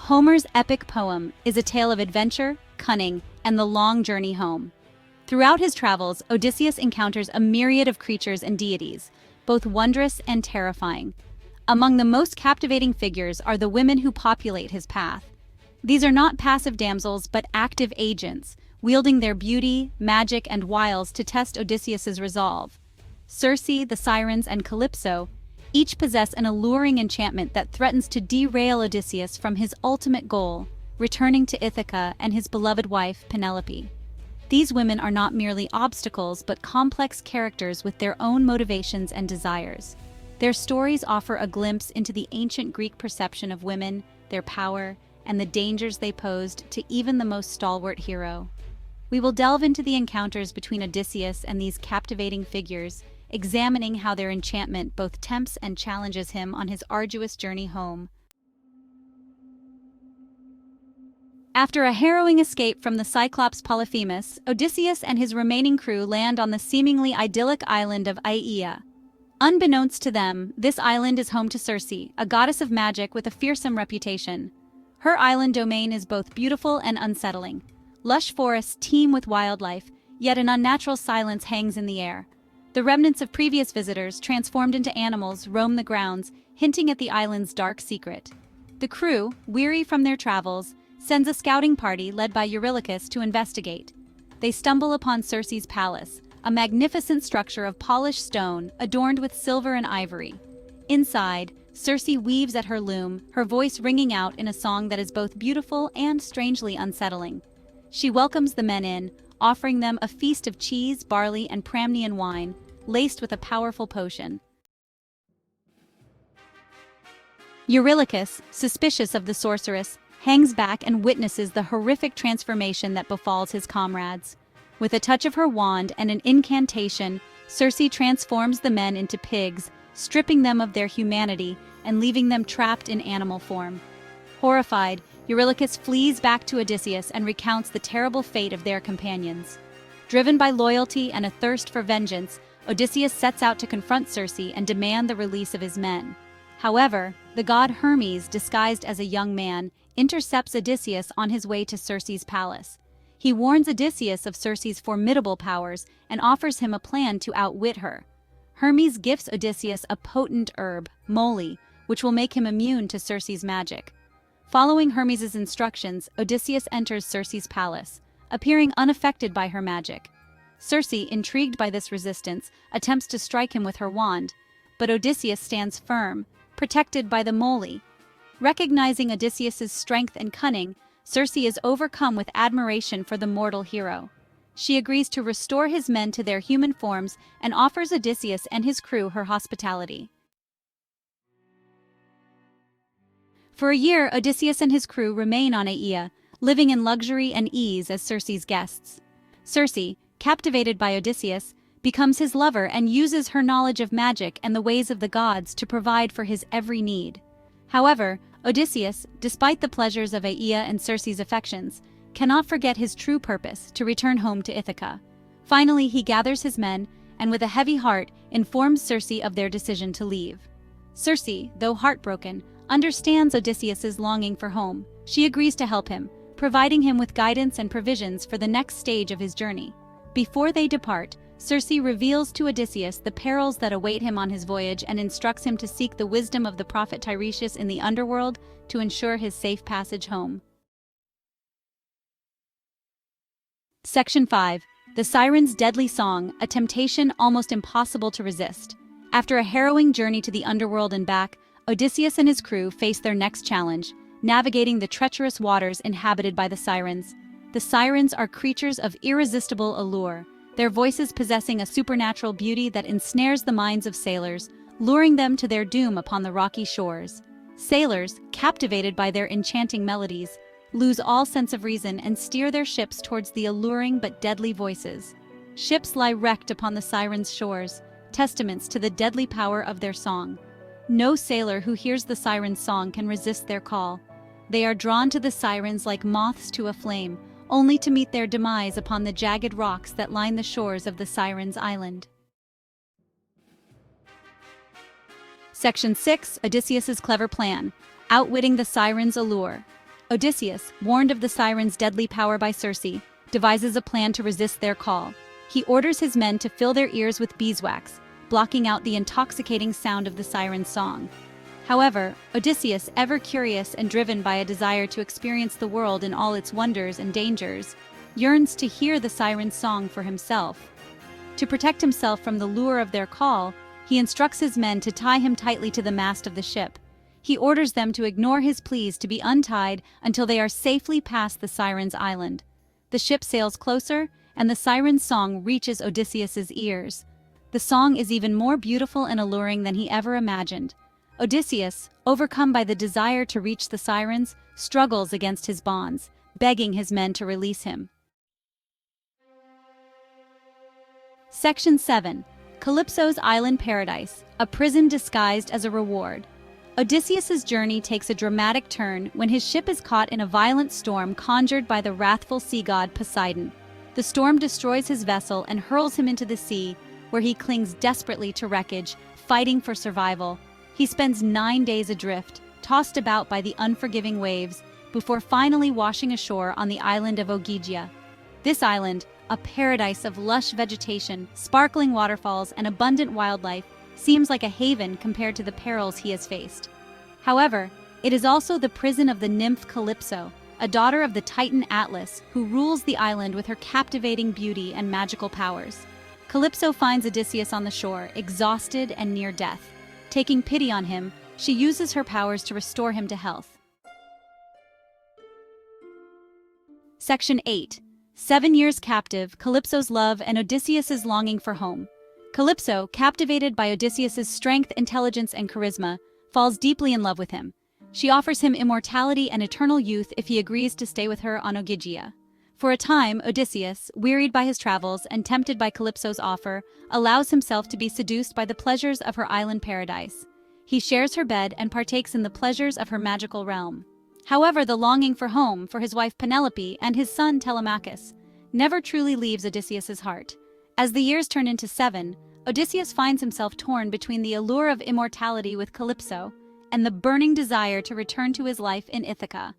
Homer's epic poem is a tale of adventure, cunning, and the long journey home. Throughout his travels, Odysseus encounters a myriad of creatures and deities, both wondrous and terrifying. Among the most captivating figures are the women who populate his path. These are not passive damsels, but active agents, wielding their beauty, magic, and wiles to test Odysseus's resolve. Circe, the Sirens, and Calypso each possess an alluring enchantment that threatens to derail Odysseus from his ultimate goal, returning to Ithaca and his beloved wife, Penelope. These women are not merely obstacles, but complex characters with their own motivations and desires. Their stories offer a glimpse into the ancient Greek perception of women, their power, and the dangers they posed to even the most stalwart hero. We will delve into the encounters between Odysseus and these captivating figures, examining how their enchantment both tempts and challenges him on his arduous journey home. After a harrowing escape from the Cyclops Polyphemus, Odysseus and his remaining crew land on the seemingly idyllic island of Aeaea. Unbeknownst to them, this island is home to Circe, a goddess of magic with a fearsome reputation. Her island domain is both beautiful and unsettling. Lush forests teem with wildlife, yet an unnatural silence hangs in the air. The remnants of previous visitors, transformed into animals, roam the grounds, hinting at the island's dark secret. The crew, weary from their travels, sends a scouting party led by Eurylochus to investigate. They stumble upon Circe's palace, a magnificent structure of polished stone adorned with silver and ivory. Inside, Circe weaves at her loom, her voice ringing out in a song that is both beautiful and strangely unsettling. She welcomes the men in, offering them a feast of cheese, barley, and Pramnian wine, laced with a powerful potion. Eurylochus, suspicious of the sorceress, hangs back and witnesses the horrific transformation that befalls his comrades. With a touch of her wand and an incantation, Circe transforms the men into pigs, stripping them of their humanity and leaving them trapped in animal form. Horrified, Eurylochus flees back to Odysseus and recounts the terrible fate of their companions. Driven by loyalty and a thirst for vengeance, Odysseus sets out to confront Circe and demand the release of his men. However, the god Hermes, disguised as a young man, intercepts Odysseus on his way to Circe's palace. He warns Odysseus of Circe's formidable powers and offers him a plan to outwit her. Hermes gifts Odysseus a potent herb, moly, which will make him immune to Circe's magic. Following Hermes' instructions, Odysseus enters Circe's palace, appearing unaffected by her magic. Circe, intrigued by this resistance, attempts to strike him with her wand, but Odysseus stands firm, protected by the moly. Recognizing Odysseus's strength and cunning, Circe is overcome with admiration for the mortal hero. She agrees to restore his men to their human forms and offers Odysseus and his crew her hospitality. For a year, Odysseus and his crew remain on Aeaea, living in luxury and ease as Circe's guests. Circe, captivated by Odysseus, becomes his lover and uses her knowledge of magic and the ways of the gods to provide for his every need. However, Odysseus, despite the pleasures of Aeaea and Circe's affections, cannot forget his true purpose, to return home to Ithaca. Finally, he gathers his men, and with a heavy heart, informs Circe of their decision to leave. Circe, though heartbroken, understands Odysseus's longing for home. She agrees to help him, providing him with guidance and provisions for the next stage of his journey. Before they depart, Circe reveals to Odysseus the perils that await him on his voyage and instructs him to seek the wisdom of the prophet Tiresias in the underworld to ensure his safe passage home. Section 5. The Sirens' Deadly Song, a temptation almost impossible to resist. After a harrowing journey to the underworld and back, Odysseus and his crew face their next challenge, navigating the treacherous waters inhabited by the Sirens. The Sirens are creatures of irresistible allure, their voices possessing a supernatural beauty that ensnares the minds of sailors, luring them to their doom upon the rocky shores. Sailors, captivated by their enchanting melodies, lose all sense of reason and steer their ships towards the alluring but deadly voices. Ships lie wrecked upon the Sirens' shores, testaments to the deadly power of their song. No sailor who hears the Sirens' song can resist their call. They are drawn to the Sirens like moths to a flame, only to meet their demise upon the jagged rocks that line the shores of the Sirens' Island. Section 6. Odysseus's Clever Plan, Outwitting the Sirens' Allure. Odysseus, warned of the Sirens' deadly power by Circe, devises a plan to resist their call. He orders his men to fill their ears with beeswax, blocking out the intoxicating sound of the Sirens' song. However, Odysseus, ever curious and driven by a desire to experience the world in all its wonders and dangers, yearns to hear the Sirens' song for himself. To protect himself from the lure of their call, he instructs his men to tie him tightly to the mast of the ship. He orders them to ignore his pleas to be untied until they are safely past the Sirens' island. The ship sails closer, and the Sirens' song reaches Odysseus's ears. The song is even more beautiful and alluring than he ever imagined. Odysseus, overcome by the desire to reach the Sirens, struggles against his bonds, begging his men to release him. Section 7. Calypso's Island Paradise, a prison disguised as a reward. Odysseus's journey takes a dramatic turn when his ship is caught in a violent storm conjured by the wrathful sea god Poseidon. The storm destroys his vessel and hurls him into the sea, where he clings desperately to wreckage, fighting for survival. He spends 9 days adrift, tossed about by the unforgiving waves, before finally washing ashore on the island of Ogygia. This island, a paradise of lush vegetation, sparkling waterfalls, and abundant wildlife, seems like a haven compared to the perils he has faced. However, it is also the prison of the nymph Calypso, a daughter of the Titan Atlas, who rules the island with her captivating beauty and magical powers. Calypso finds Odysseus on the shore, exhausted and near death. Taking pity on him, she uses her powers to restore him to health. Section 8. 7 years captive, Calypso's love and Odysseus's longing for home. Calypso, captivated by Odysseus's strength, intelligence, and charisma, falls deeply in love with him. She offers him immortality and eternal youth if he agrees to stay with her on Ogygia. For a time, Odysseus, wearied by his travels and tempted by Calypso's offer, allows himself to be seduced by the pleasures of her island paradise. He shares her bed and partakes in the pleasures of her magical realm. However, the longing for home, for his wife Penelope and his son Telemachus, never truly leaves Odysseus's heart. As the years turn into 7, Odysseus finds himself torn between the allure of immortality with Calypso and the burning desire to return to his life in Ithaca.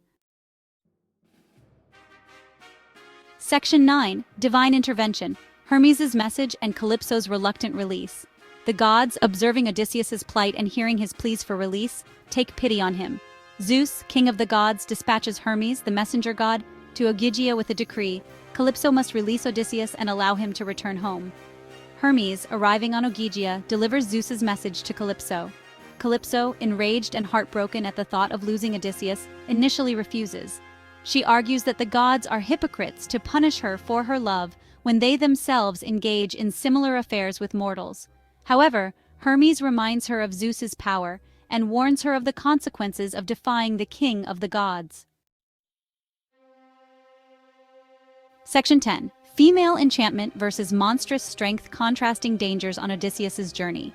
Section 9. Divine Intervention, Hermes' message and Calypso's reluctant release. The gods, observing Odysseus's plight and hearing his pleas for release, take pity on him. Zeus, king of the gods, dispatches Hermes, the messenger god, to Ogygia with a decree. Calypso must release Odysseus and allow him to return home. Hermes, arriving on Ogygia, delivers Zeus's message to Calypso. Calypso, enraged and heartbroken at the thought of losing Odysseus, initially refuses. She argues that the gods are hypocrites to punish her for her love when they themselves engage in similar affairs with mortals. However, Hermes reminds her of Zeus's power and warns her of the consequences of defying the king of the gods. Section 10. Female enchantment versus monstrous strength, contrasting dangers on Odysseus's journey.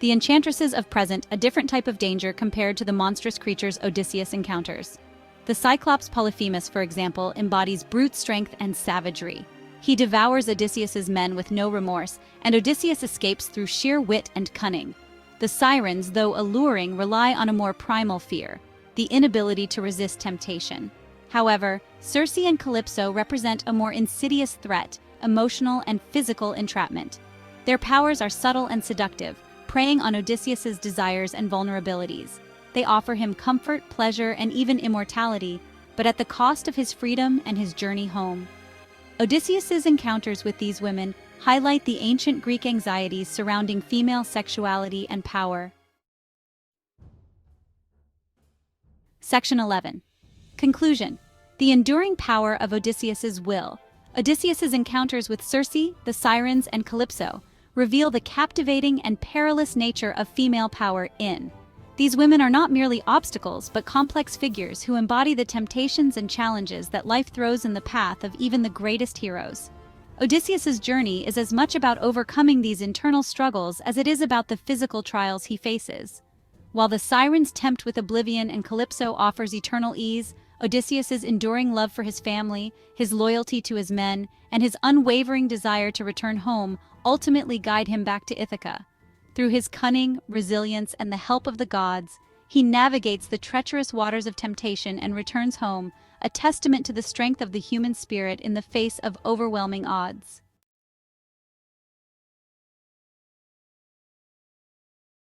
The enchantresses present a different type of danger compared to the monstrous creatures Odysseus encounters. The Cyclops Polyphemus, for example, embodies brute strength and savagery. He devours Odysseus's men with no remorse, and Odysseus escapes through sheer wit and cunning. The Sirens, though alluring, rely on a more primal fear, the inability to resist temptation. However, Circe and Calypso represent a more insidious threat, emotional and physical entrapment. Their powers are subtle and seductive, preying on Odysseus's desires and vulnerabilities. They offer him comfort, pleasure, and even immortality, but at the cost of his freedom and his journey home. Odysseus's encounters with these women highlight the ancient Greek anxieties surrounding female sexuality and power. Section 11. Conclusion. The enduring power of Odysseus's will. Odysseus's encounters with Circe, the Sirens, and Calypso reveal the captivating and perilous nature of female power in. These women are not merely obstacles, but complex figures who embody the temptations and challenges that life throws in the path of even the greatest heroes. Odysseus's journey is as much about overcoming these internal struggles as it is about the physical trials he faces. While the Sirens tempt with oblivion and Calypso offers eternal ease, Odysseus's enduring love for his family, his loyalty to his men, and his unwavering desire to return home ultimately guide him back to Ithaca. Through his cunning, resilience, and the help of the gods, he navigates the treacherous waters of temptation and returns home, a testament to the strength of the human spirit in the face of overwhelming odds.